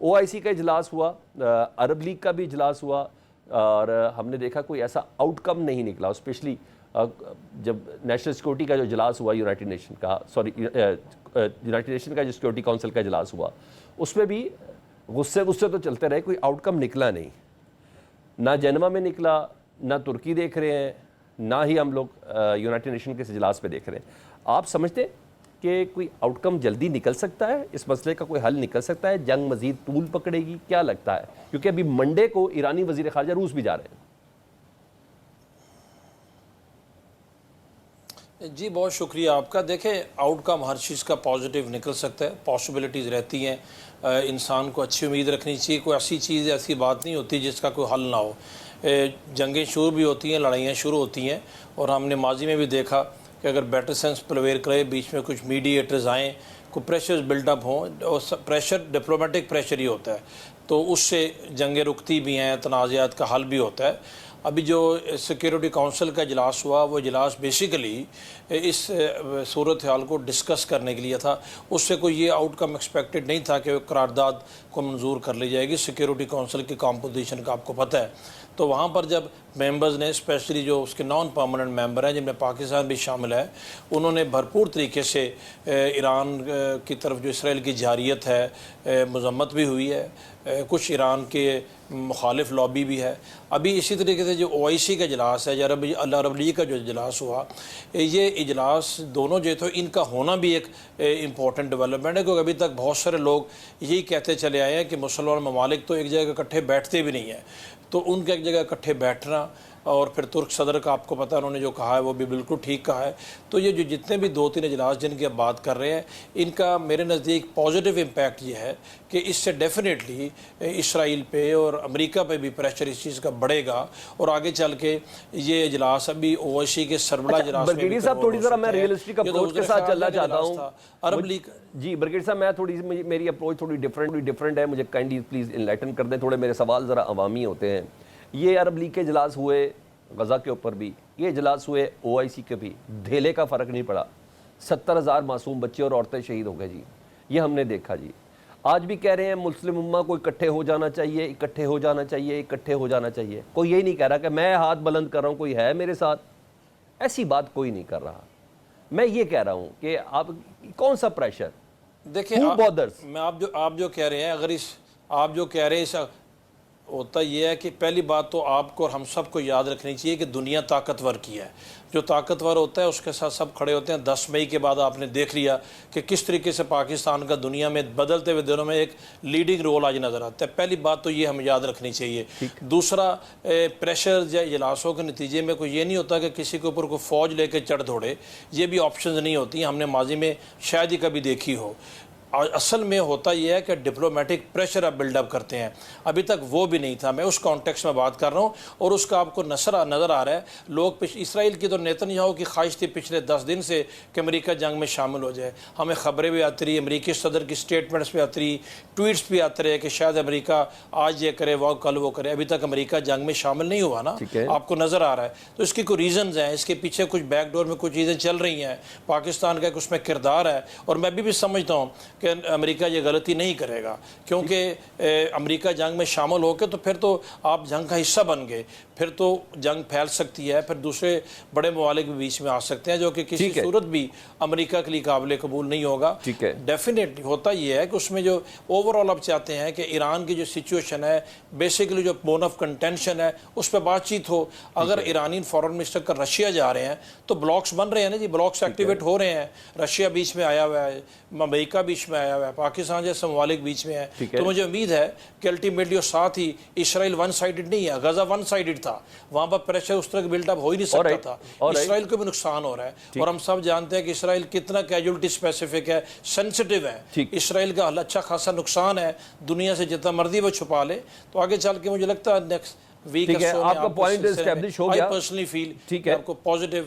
OIC کا اجلاس ہوا, عرب لیگ کا بھی اجلاس ہوا, اور ہم نے دیکھا کوئی ایسا آؤٹ کم نہیں نکلا. اسپیشلی جب نیشنل سیکورٹی کا جو اجلاس ہوا یونائٹڈ نیشن کا, یونائٹڈ نیشن کا جو سیکورٹی کونسل کا اجلاس ہوا, اس میں بھی غصے تو چلتے رہے, کوئی آؤٹ کم نکلا نہیں. نہ جنما میں نکلا, نہ ترکی دیکھ رہے ہیں, نہ ہی ہم لوگ یونائٹڈ نیشن کے اجلاس پہ دیکھ رہے ہیں. آپ سمجھتے کہ کوئی آؤٹ کم جلدی نکل سکتا ہے, اس مسئلے کا کوئی حل نکل سکتا ہے, جنگ مزید طول پکڑے گی, کیا لگتا ہے؟ کیونکہ ابھی منڈے کو ایرانی وزیر خارجہ روس بھی جا رہے ہیں. جی بہت شکریہ آپ کا. دیکھیں آؤٹ کم ہر چیز کا پازیٹیو نکل سکتا ہے, پاسبلٹیز رہتی ہیں, انسان کو اچھی امید رکھنی چاہیے. کوئی ایسی چیز ایسی بات نہیں ہوتی جس کا کوئی حل نہ ہو. جنگیں شروع بھی ہوتی ہیں, لڑائیاں شروع ہوتی ہیں, اور ہم نے ماضی میں بھی دیکھا کہ اگر بیٹر سینس پرویئر کرے, بیچ میں کچھ میڈیٹرز آئیں, کوئی پریشرز بلڈ اپ ہوں, اور پریشر ڈپلومیٹک پریشر ہی ہوتا ہے, تو اس سے جنگیں رکتی بھی ہیں, تنازعات کا حل بھی ہوتا ہے. ابھی جو سیکیورٹی کونسل کا اجلاس ہوا, وہ اجلاس بیسیکلی اس صورتحال کو ڈسکس کرنے کے لیے تھا. اس سے کوئی یہ آؤٹ کم ایکسپیکٹڈ نہیں تھا کہ قرارداد کو منظور کر لی جائے گی. سیکیورٹی کونسل کی کمپوزیشن کا آپ کو پتہ ہے, تو وہاں پر جب ممبرز نے, اسپیشلی جو اس کے نان پرماننٹ ممبر ہیں جن میں پاکستان بھی شامل ہے, انہوں نے بھرپور طریقے سے ایران کی طرف جو اسرائیل کی جارحیت ہے مذمت بھی ہوئی ہے. کچھ ایران کے مخالف لابی بھی ہے. ابھی اسی طریقے سے جو OIC کا اجلاس ہے, یا عرب لیگ کا جو اجلاس ہوا, یہ اجلاس دونوں جو تھے ان کا ہونا بھی ایک امپورٹنٹ ڈیولپمنٹ ہے, کیونکہ ابھی تک بہت سارے لوگ یہی کہتے چلے آئے ہیں کہ مسلمان ممالک تو ایک جگہ اکٹھے بیٹھتے بھی نہیں ہیں, تو ان کے ایک جگہ اکٹھے بیٹھنا, اور پھر ترک صدر کا آپ کو پتہ انہوں نے جو کہا ہے وہ بھی بالکل ٹھیک کہا ہے. تو یہ جو جتنے بھی 2-3 اجلاس جن کی اب بات کر رہے ہیں, ان کا میرے نزدیک پازیٹیو امپیکٹ یہ ہے کہ اس سے ڈیفینیٹلی اسرائیل پہ اور امریکہ پہ بھی پریشر اس چیز کا بڑھے گا, اور آگے چل کے یہ اجلاس ابھی OIC کے سربراہ اجلاس میں برگیڈی صاحب تھوڑی ذرا میں ریئلسٹک اپروچ کے ساتھ چلنا چاہتا ہوں. عرب لیگ جی برگیڈی صاحب, میں تھوڑی میری اپروچ تھوڑی ڈیفرنٹ ہے, مجھے کائنڈلی پلیز انلائٹن کر دیں. تھوڑے میرے سوال ذرا عوامی ہوتے ہیں. یہ عرب لیگ کے اجلاس ہوئے غزہ کے اوپر بھی, یہ اجلاس ہوئے OIC کے بھی, دھیلے کا فرق نہیں پڑا. 70,000 معصوم بچے اور عورتیں شہید ہو گئے جی, یہ ہم نے دیکھا جی. آج بھی کہہ رہے ہیں مسلم امہ کو اکٹھے ہو جانا چاہیے, اکٹھے ہو جانا چاہیے, اکٹھے ہو جانا چاہیے. کوئی یہی نہیں کہہ رہا کہ میں ہاتھ بلند کر رہا ہوں, کوئی ہے میرے ساتھ, ایسی بات کوئی نہیں کر رہا. میں یہ کہہ رہا ہوں کہ آپ کون سا پریشر, دیکھیں میں آپ جو کہہ رہے ہیں, اگر آپ جو کہہ رہے ہیں, اس ہوتا یہ ہے کہ پہلی بات تو آپ کو اور ہم سب کو یاد رکھنی چاہیے کہ دنیا طاقتور کی ہے. جو طاقتور ہوتا ہے اس کے ساتھ سب کھڑے ہوتے ہیں. 10 مئی کے بعد آپ نے دیکھ لیا کہ کس طریقے سے پاکستان کا دنیا میں بدلتے ہوئے دنوں میں ایک لیڈنگ رول آج نظر آتا ہے. پہلی بات تو یہ ہمیں یاد رکھنی چاہیے. دوسرا, پریشر یا اجلاسوں کے نتیجے میں کوئی یہ نہیں ہوتا کہ کسی کے اوپر کوئی فوج لے کے چڑھ دوڑے, یہ بھی آپشنز نہیں ہوتی. ہم نے ماضی میں شاید ہی کبھی دیکھی ہو. اصل میں ہوتا یہ ہے کہ ڈپلومیٹک پریشر آپ بلڈ اپ کرتے ہیں, ابھی تک وہ بھی نہیں تھا. میں اس کانٹیکس میں بات کر رہا ہوں, اور اس کا آپ کو نظر آ رہا ہے. لوگ اسرائیل کی تو نیتنیاہو کی خواہش تھی پچھلے 10 دن سے کہ امریکہ جنگ میں شامل ہو جائے. ہمیں خبریں بھی آتی رہی, امریکی صدر کی سٹیٹمنٹس بھی آتی رہی, ٹویٹس بھی آتے رہے کہ شاید امریکہ آج یہ کرے, وہ کل وہ کرے. ابھی تک امریکہ جنگ میں شامل نہیں ہوا نا, آپ کو نظر آ رہا ہے. تو اس کی کوئی ریزنز ہیں, اس کے پیچھے کچھ بیک ڈور میں کچھ چیزیں چل رہی ہیں. پاکستان کا ایک اس میں کردار ہے, اور میں بھی سمجھتا ہوں کہ امریکہ یہ غلطی نہیں کرے گا, کیونکہ امریکہ جنگ میں شامل ہو کے تو پھر تو آپ جنگ کا حصہ بن گئے, پھر تو جنگ پھیل سکتی ہے, پھر دوسرے بڑے ممالک بھی بیچ میں آ سکتے ہیں, جو کہ کسی صورت بھی امریکہ کے لیے قابل قبول نہیں ہوگا. ڈیفینیٹلی ہوتا یہ ہے کہ اس میں جو اوور آل آپ چاہتے ہیں کہ ایران کی جو سچویشن ہے, بیسیکلی جو بون آف کنٹینشن ہے, اس پہ بات چیت ہو. اگر ایرانی فارن منسٹر کا رشیا جا رہے ہیں تو بلاکس بن رہے ہیں نا جی, بلاکس ایکٹیویٹ ہو رہے ہیں. رشیا بیچ میں آیا ہوا ہے, امریکہ بیچ میں آیا ہوا ہے, پاکستان جیسے ممالک بیچ میں ہیں. تو مجھے امید ہے کہ الٹیمیٹلی اور ساتھ ہی اسرائیل ون سائیڈڈ نہیں ہے, غزہ ون سائیڈڈ تھا, وہاں پر پریشر اس طرح بلڈ اپ ہو ہی نہیں سکتا تھا. اسرائیل کو بھی نقصان ہو رہا ہے, اور ہم سب جانتے ہیں کہ اسرائیل کتنا کیجولٹی اسپیسیفک ہے, سینسٹیو ہے. اسرائیل کا اچھا خاصا نقصان ہے, دنیا سے جتنا مرضی وہ چھپا لے. تو آگے چل کے مجھے لگتا ہے نیکسٹ ویک آپ کا پوائنٹ اسٹیبلش ہو گیا. I personally feel آپ کو پازیٹیو